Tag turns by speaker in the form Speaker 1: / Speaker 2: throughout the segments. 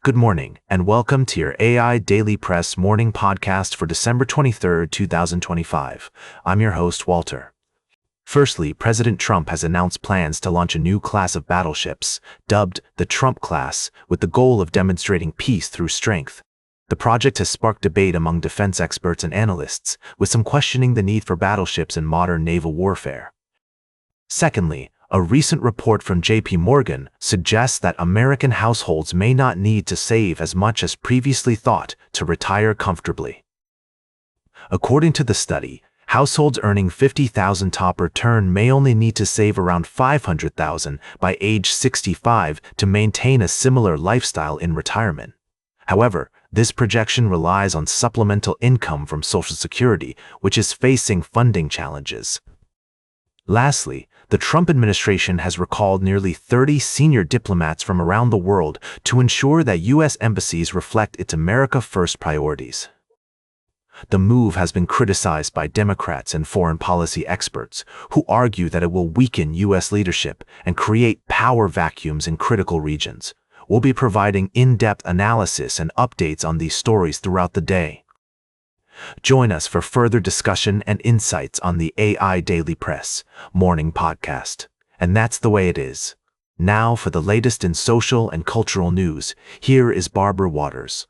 Speaker 1: Good morning, and welcome to your AIDailyPress morning podcast for December 23, 2025. I'm your host, Walter. Firstly, President Trump has announced plans to launch a new class of battleships, dubbed the Trump class, with the goal of demonstrating peace through strength. The project has sparked debate among defense experts and analysts, with some questioning the need for battleships in modern naval warfare. Secondly, a recent report from J.P. Morgan suggests that American households may not need to save as much as previously thought to retire comfortably. According to the study, households earning $50,000 top return may only need to save around $500,000 by age 65 to maintain a similar lifestyle in retirement. However, this projection relies on supplemental income from Social Security, which is facing funding challenges. Lastly, the Trump administration has recalled nearly 30 senior diplomats from around the world to ensure that U.S. embassies reflect its America First priorities. The move has been criticized by Democrats and foreign policy experts, who argue that it will weaken U.S. leadership and create power vacuums in critical regions. We'll be providing in-depth analysis and updates on these stories throughout the day. Join us for further discussion and insights on the AIDailyPress morning podcast. And that's the way it is. Now for the latest in social and cultural news, here is Barbara Waters.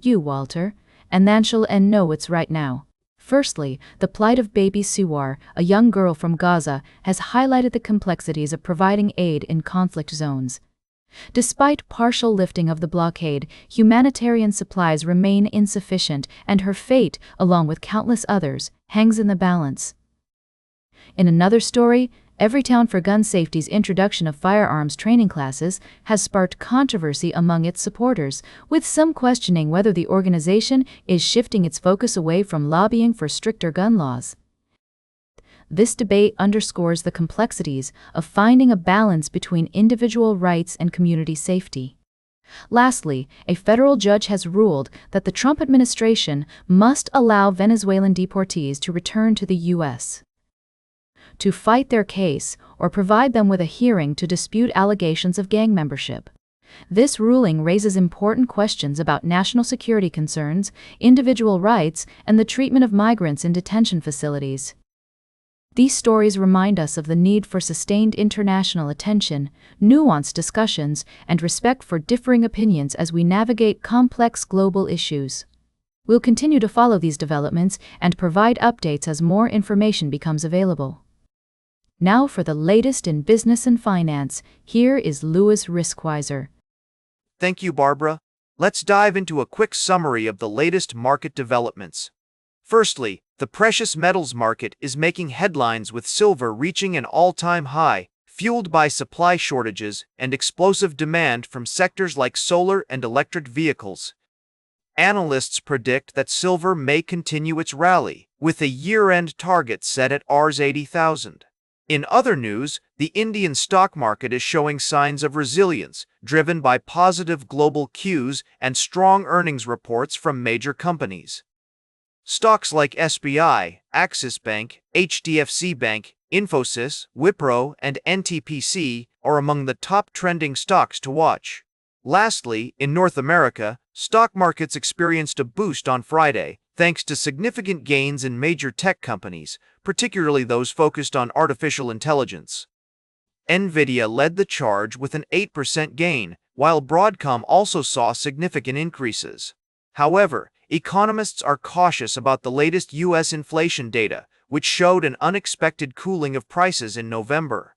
Speaker 2: Walter, and then she'll know it's right now. Firstly, the plight of baby Suwar, a young girl from Gaza, has highlighted the complexities of providing aid in conflict zones. Despite partial lifting of the blockade, humanitarian supplies remain insufficient, and her fate, along with countless others, hangs in the balance. In another story, Everytown for gun safety's introduction of firearms training classes has sparked controversy among its supporters, with some questioning whether the organization is shifting its focus away from lobbying for stricter gun laws. This debate underscores the complexities of finding a balance between individual rights and community safety. Lastly, a federal judge has ruled that the Trump administration must allow Venezuelan deportees to return to the U.S. to fight their case or provide them with a hearing to dispute allegations of gang membership. This ruling raises important questions about national security concerns, individual rights, and the treatment of migrants in detention facilities. These stories remind us of the need for sustained international attention, nuanced discussions, and respect for differing opinions as we navigate complex global issues. We'll continue to follow these developments and provide updates as more information becomes available. Now for the latest in business and finance, here is Louis Riskweiser.
Speaker 3: Thank you, Barbara. Let's dive into a quick summary of the latest market developments. Firstly, the precious metals market is making headlines with silver reaching an all-time high, fueled by supply shortages and explosive demand from sectors like solar and electric vehicles. Analysts predict that silver may continue its rally, with a year-end target set at Rs 80,000. In other news, the Indian stock market is showing signs of resilience, driven by positive global cues and strong earnings reports from major companies. Stocks like SBI, Axis Bank, HDFC Bank, Infosys, Wipro, and NTPC are among the top trending stocks to watch. Lastly, in North America, stock markets experienced a boost on Friday, thanks to significant gains in major tech companies, particularly those focused on artificial intelligence. Nvidia led the charge with an 8% gain, while Broadcom also saw significant increases. However, economists are cautious about the latest U.S. inflation data, which showed an unexpected cooling of prices in November.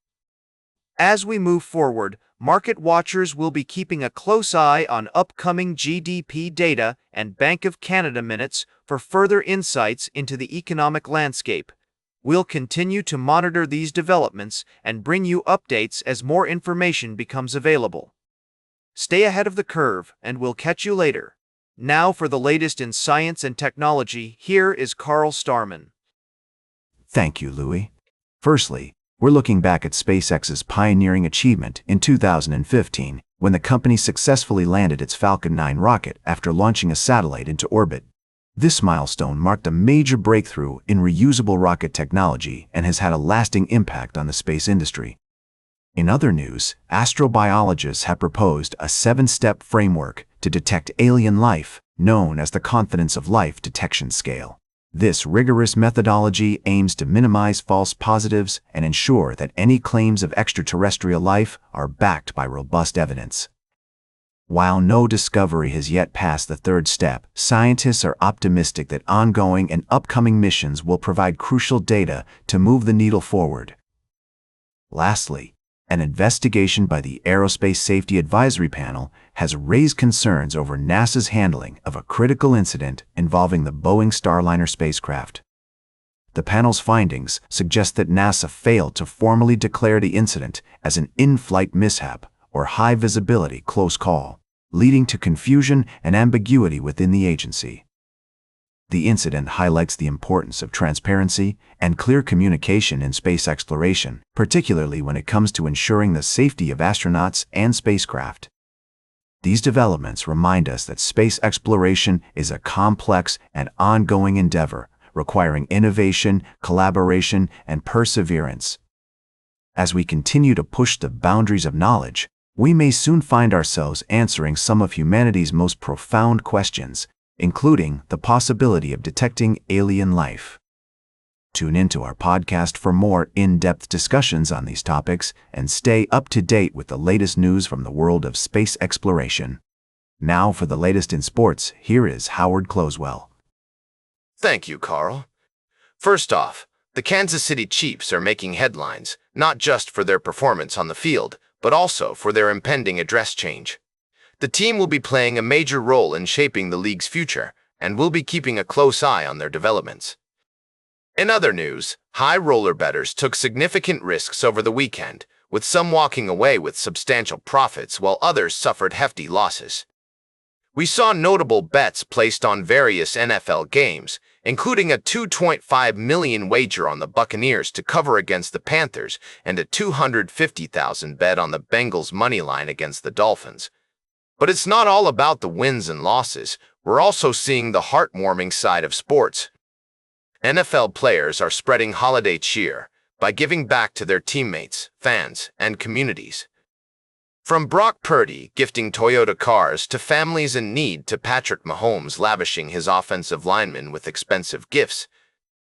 Speaker 3: As we move forward, market watchers will be keeping a close eye on upcoming GDP data and Bank of Canada minutes for further insights into the economic landscape. We'll continue to monitor these developments and bring you updates as more information becomes available. Stay ahead of the curve, and we'll catch you later. Now for the latest in science and technology, here is Carl Starman.
Speaker 4: Thank you, Louis. Firstly, we're looking back at SpaceX's pioneering achievement in 2015, when the company successfully landed its Falcon 9 rocket after launching a satellite into orbit. This milestone marked a major breakthrough in reusable rocket technology and has had a lasting impact on the space industry. In other news, astrobiologists have proposed a 7-step framework to detect alien life, known as the Confidence of Life Detection Scale. This rigorous methodology aims to minimize false positives and ensure that any claims of extraterrestrial life are backed by robust evidence. While no discovery has yet passed the 3rd step, scientists are optimistic that ongoing and upcoming missions will provide crucial data to move the needle forward. Lastly, an investigation by the Aerospace Safety Advisory Panel has raised concerns over NASA's handling of a critical incident involving the Boeing Starliner spacecraft. The panel's findings suggest that NASA failed to formally declare the incident as an in-flight mishap or high-visibility close call, leading to confusion and ambiguity within the agency. The incident highlights the importance of transparency and clear communication in space exploration, particularly when it comes to ensuring the safety of astronauts and spacecraft. These developments remind us that space exploration is a complex and ongoing endeavor, requiring innovation, collaboration, and perseverance. As we continue to push the boundaries of knowledge, we may soon find ourselves answering some of humanity's most profound questions, including the possibility of detecting alien life. Tune into our podcast for more in-depth discussions on these topics and stay up to date with the latest news from the world of space exploration. Now for the latest in sports, here is Howard Closewell.
Speaker 5: Thank you, Carl. First off, the Kansas City Chiefs are making headlines, not just for their performance on the field, but also for their impending address change. The team will be playing a major role in shaping the league's future, and we'll be keeping a close eye on their developments. In other news, high roller bettors took significant risks over the weekend, with some walking away with substantial profits while others suffered hefty losses. We saw notable bets placed on various NFL games, including a $2.5 million wager on the Buccaneers to cover against the Panthers and a $250,000 bet on the Bengals' money line against the Dolphins. But it's not all about the wins and losses. We're also seeing the heartwarming side of sports. NFL players are spreading holiday cheer by giving back to their teammates, fans, and communities. From Brock Purdy gifting Toyota cars to families in need to Patrick Mahomes lavishing his offensive linemen with expensive gifts,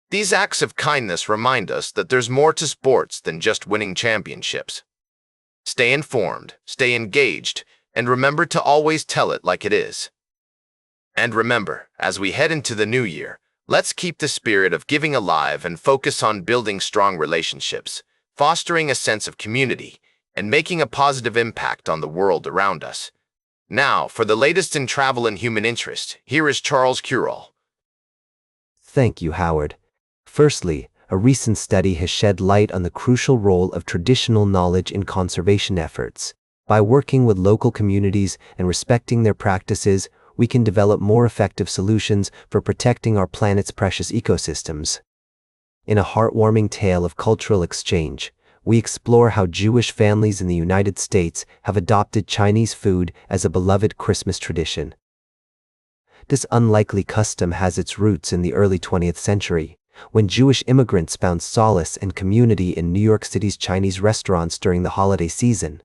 Speaker 5: these acts of kindness remind us that there's more to sports than just winning championships. Stay informed, stay engaged, and remember to always tell it like it is. And remember, as we head into the new year, let's keep the spirit of giving alive and focus on building strong relationships, fostering a sense of community, and making a positive impact on the world around us. Now, for the latest in travel and human interest, here is Charles Curall.
Speaker 6: Thank you, Howard. Firstly, a recent study has shed light on the crucial role of traditional knowledge in conservation efforts. By working with local communities and respecting their practices, we can develop more effective solutions for protecting our planet's precious ecosystems. In a heartwarming tale of cultural exchange, we explore how Jewish families in the United States have adopted Chinese food as a beloved Christmas tradition. This unlikely custom has its roots in the early 20th century, when Jewish immigrants found solace and community in New York City's Chinese restaurants during the holiday season.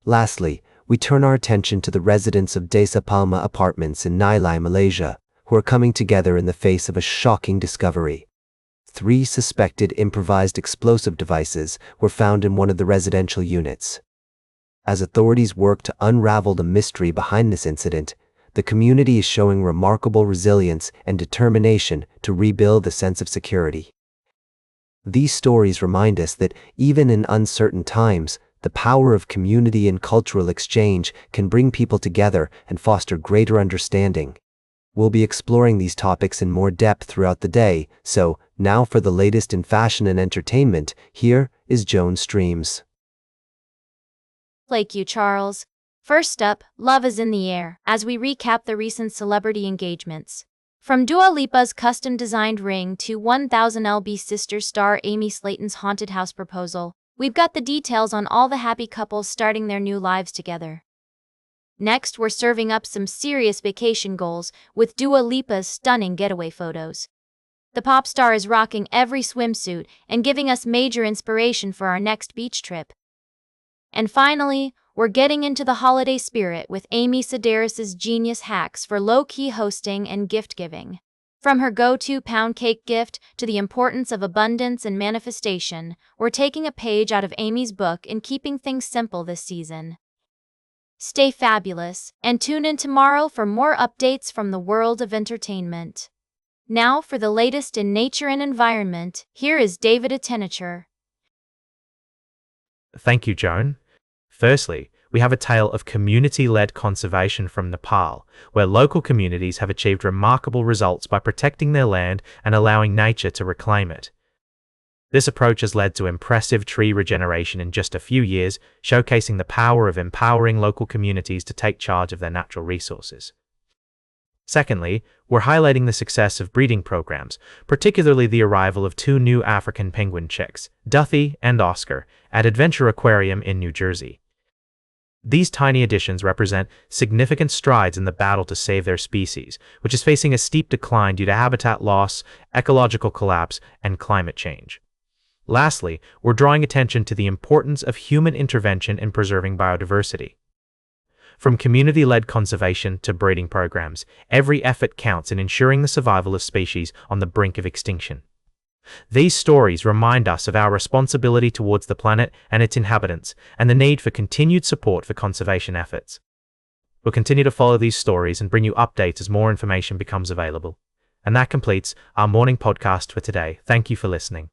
Speaker 6: Lastly, we turn our attention to the residents of Desa Palma apartments in Nilai, Malaysia, who are coming together in the face of a shocking discovery. 3 suspected improvised explosive devices were found in one of the residential units. As authorities work to unravel the mystery behind this incident, the community is showing remarkable resilience and determination to rebuild a sense of security. These stories remind us that even in uncertain times, the power of community and cultural exchange can bring people together and foster greater understanding. We'll be exploring these topics in more depth throughout the day, so now for the latest in fashion and entertainment, here is Joan Streams.
Speaker 7: Thank you, Charles. First up, love is in the air, as we recap the recent celebrity engagements. From Dua Lipa's custom-designed ring to 1000lb sister star Amy Slayton's haunted house proposal, we've got the details on all the happy couples starting their new lives together. Next, we're serving up some serious vacation goals with Dua Lipa's stunning getaway photos. The pop star is rocking every swimsuit and giving us major inspiration for our next beach trip. And finally, we're getting into the holiday spirit with Amy Sedaris's genius hacks for low-key hosting and gift-giving. From her go-to pound cake gift to the importance of abundance and manifestation, we're taking a page out of Amy's book and keeping things simple this season. Stay fabulous, and tune in tomorrow for more updates from the world of entertainment. Now for the latest in nature and environment, here is David Attenacher.
Speaker 1: Thank you, Joan. Firstly, we have a tale of community-led conservation from Nepal, where local communities have achieved remarkable results by protecting their land and allowing nature to reclaim it. This approach has led to impressive tree regeneration in just a few years, showcasing the power of empowering local communities to take charge of their natural resources. Secondly, we're highlighting the success of breeding programs, particularly the arrival of 2 new African penguin chicks, Duffy and Oscar, at Adventure Aquarium in New Jersey. These tiny additions represent significant strides in the battle to save their species, which is facing a steep decline due to habitat loss, ecological collapse, and climate change. Lastly, we're drawing attention to the importance of human intervention in preserving biodiversity. From community-led conservation to breeding programs, every effort counts in ensuring the survival of species on the brink of extinction. These stories remind us of our responsibility towards the planet and its inhabitants, and the need for continued support for conservation efforts. We'll continue to follow these stories and bring you updates as more information becomes available. And that completes our morning podcast for today. Thank you for listening.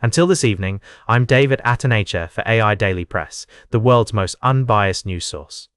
Speaker 1: Until this evening, I'm David Attenacher for AI Daily Press, the world's most unbiased news source.